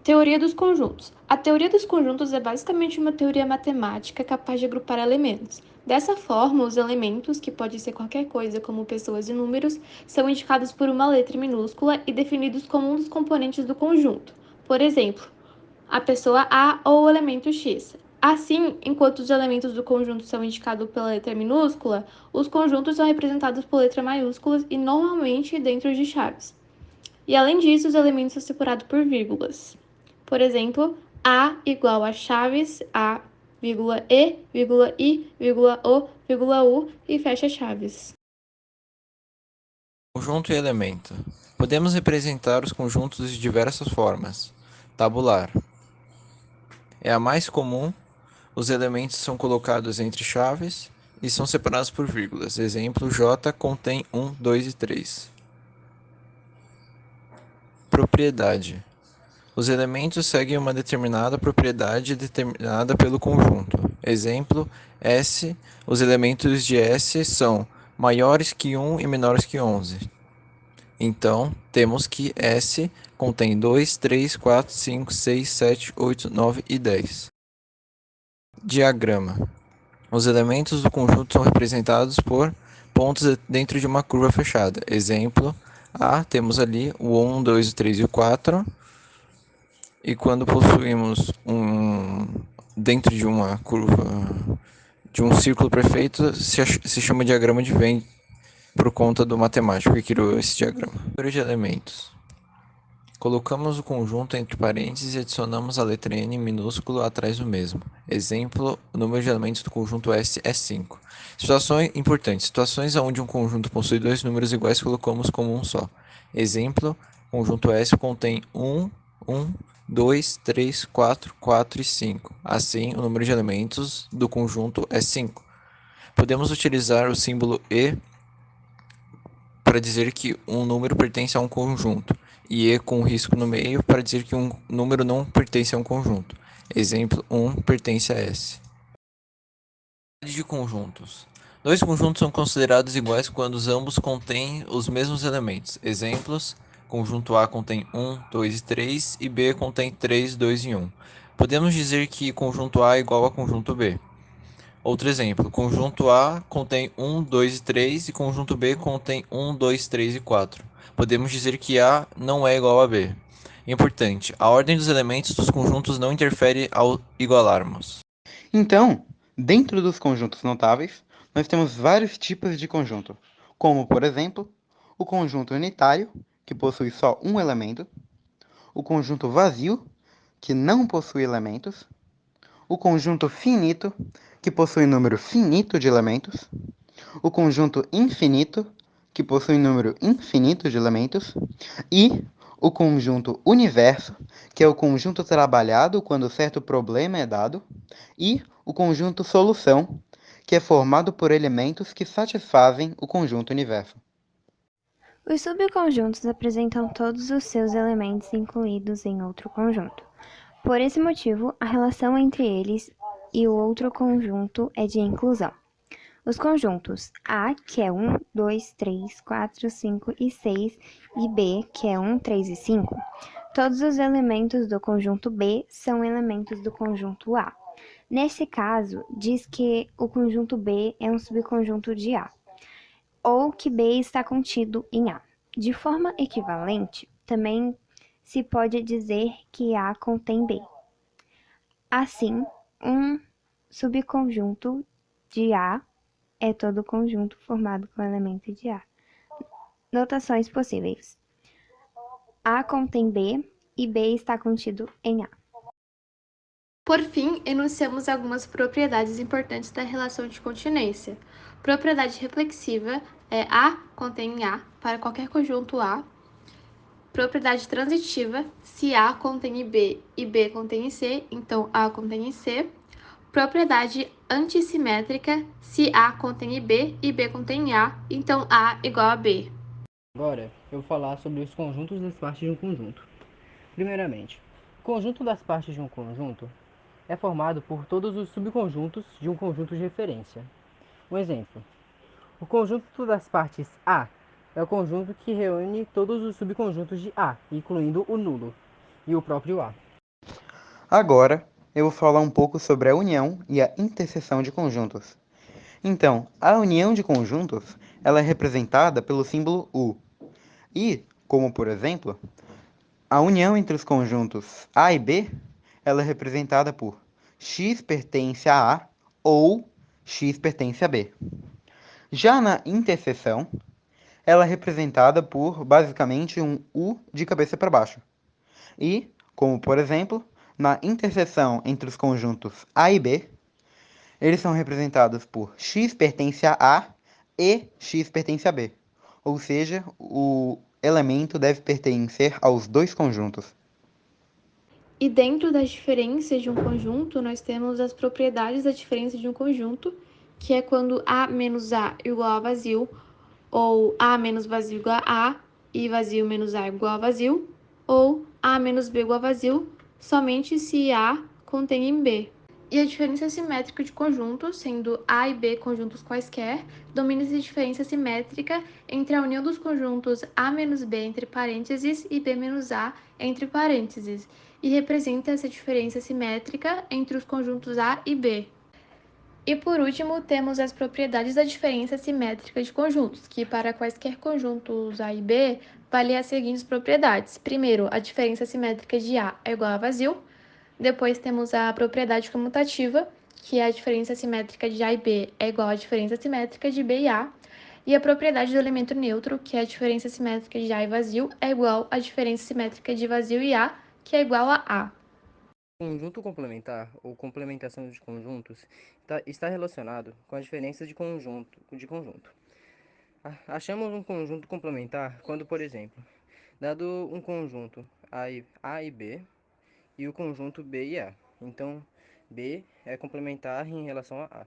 Teoria dos conjuntos. A teoria dos conjuntos é basicamente uma teoria matemática capaz de agrupar elementos. Dessa forma, os elementos, que pode ser qualquer coisa como pessoas e números, são indicados por uma letra minúscula e definidos como um dos componentes do conjunto. Por exemplo, a pessoa A ou o elemento X. Assim, enquanto os elementos do conjunto são indicados pela letra minúscula, os conjuntos são representados por letra maiúsculas e normalmente dentro de chaves. E além disso, os elementos são separados por vírgulas. Por exemplo, A igual a chaves, A, vírgula E, vírgula I, vírgula O, vírgula U e fecha chaves. Conjunto e elemento. Podemos representar os conjuntos de diversas formas. Tabular. É a mais comum. Os elementos são colocados entre chaves e são separados por vírgulas. Exemplo, J contém 1, 2 e 3. Propriedade. Os elementos seguem uma determinada propriedade determinada pelo conjunto. Exemplo, S. Os elementos de S são maiores que 1 e menores que 11. Então, temos que S contém 2, 3, 4, 5, 6, 7, 8, 9 e 10. Diagrama. Os elementos do conjunto são representados por pontos dentro de uma curva fechada. Exemplo, A, temos ali o 1, 2, 3 e o 4. E quando possuímos dentro de uma curva, de um círculo perfeito, se chama diagrama de Venn por conta do matemático que criou esse diagrama. Número de elementos. Colocamos o conjunto entre parênteses e adicionamos a letra n minúsculo atrás do mesmo. Exemplo, o número de elementos do conjunto S é 5. Situações importantes. Situações onde um conjunto possui dois números iguais colocamos como um só. Exemplo, o conjunto S contém 1, 1, 2, 3, 4, 4 e 5. Assim, o número de elementos do conjunto é 5. Podemos utilizar o símbolo E para dizer que um número pertence a um conjunto, e com risco no meio para dizer que um número não pertence a um conjunto. Exemplo, 1 pertence a S. De conjuntos. Dois conjuntos são considerados iguais quando ambos contêm os mesmos elementos. Exemplos, conjunto A contém 1, 2 e 3 e B contém 3, 2 e 1. Podemos dizer que conjunto A é igual a conjunto B. Outro exemplo, conjunto A contém 1, 2 e 3 e conjunto B contém 1, 2, 3 e 4. Podemos dizer que A não é igual a B. Importante, a ordem dos elementos dos conjuntos não interfere ao igualarmos. Então, dentro dos conjuntos notáveis, nós temos vários tipos de conjunto, como, por exemplo, o conjunto unitário, que possui só um elemento, o conjunto vazio, que não possui elementos, o conjunto finito, que possui número finito de elementos, o conjunto infinito, que possui número infinito de elementos, e o conjunto universo, que é o conjunto trabalhado quando certo problema é dado, e o conjunto solução, que é formado por elementos que satisfazem o conjunto universo. Os subconjuntos apresentam todos os seus elementos incluídos em outro conjunto. Por esse motivo, a relação entre eles e o outro conjunto é de inclusão. Os conjuntos A, que é 1, 2, 3, 4, 5 e 6, e B, que é 1, 3 e 5, todos os elementos do conjunto B são elementos do conjunto A. Nesse caso, diz que o conjunto B é um subconjunto de A, ou que B está contido em A. De forma equivalente, também se pode dizer que A contém B. Assim, um subconjunto de A é todo conjunto formado com elemento de A. Notações possíveis. A contém B e B está contido em A. Por fim, enunciamos algumas propriedades importantes da relação de continência. Propriedade reflexiva é A contém A para qualquer conjunto A. Propriedade transitiva, se A contém B e B contém C, então A contém C. Propriedade antissimétrica, se A contém B e B contém A, então A igual a B. Agora, eu vou falar sobre os conjuntos das partes de um conjunto. Primeiramente, o conjunto das partes de um conjunto é formado por todos os subconjuntos de um conjunto de referência. Um exemplo, o conjunto das partes A é o conjunto que reúne todos os subconjuntos de A, incluindo o nulo e o próprio A. Agora, eu vou falar um pouco sobre a união e a interseção de conjuntos. Então, a união de conjuntos, ela é representada pelo símbolo U. E, como por exemplo, a união entre os conjuntos A e B, ela é representada por x pertence a A ou x pertence a B. Já na interseção, ela é representada por basicamente um U de cabeça para baixo. E, como por exemplo, na interseção entre os conjuntos A e B, eles são representados por x pertence a A e x pertence a B. Ou seja, o elemento deve pertencer aos dois conjuntos. E dentro das diferenças de um conjunto, nós temos as propriedades da diferença de um conjunto, que é quando A menos A igual a vazio, ou A menos vazio igual a A, e vazio menos A igual a vazio, ou A menos B igual a vazio, somente se A contém em B. E a diferença simétrica de conjuntos, sendo A e B conjuntos quaisquer, domina-se a diferença simétrica entre a união dos conjuntos A menos B entre parênteses e B menos A entre parênteses, e representa essa diferença simétrica entre os conjuntos A e B. E por último, temos as propriedades da diferença simétrica de conjuntos, que para quaisquer conjuntos A e B, valem as seguintes propriedades. Primeiro, a diferença simétrica de A é igual a vazio. Depois temos a propriedade comutativa, que é a diferença simétrica de A e B é igual à diferença simétrica de B e A. E a propriedade do elemento neutro, que é a diferença simétrica de A e vazio, é igual à diferença simétrica de vazio e A, que é igual a A. Conjunto complementar ou complementação de conjuntos está relacionado com a diferença de conjunto. Achamos um conjunto complementar quando, por exemplo, dado um conjunto A e B e o conjunto B e A. Então, B é complementar em relação a A.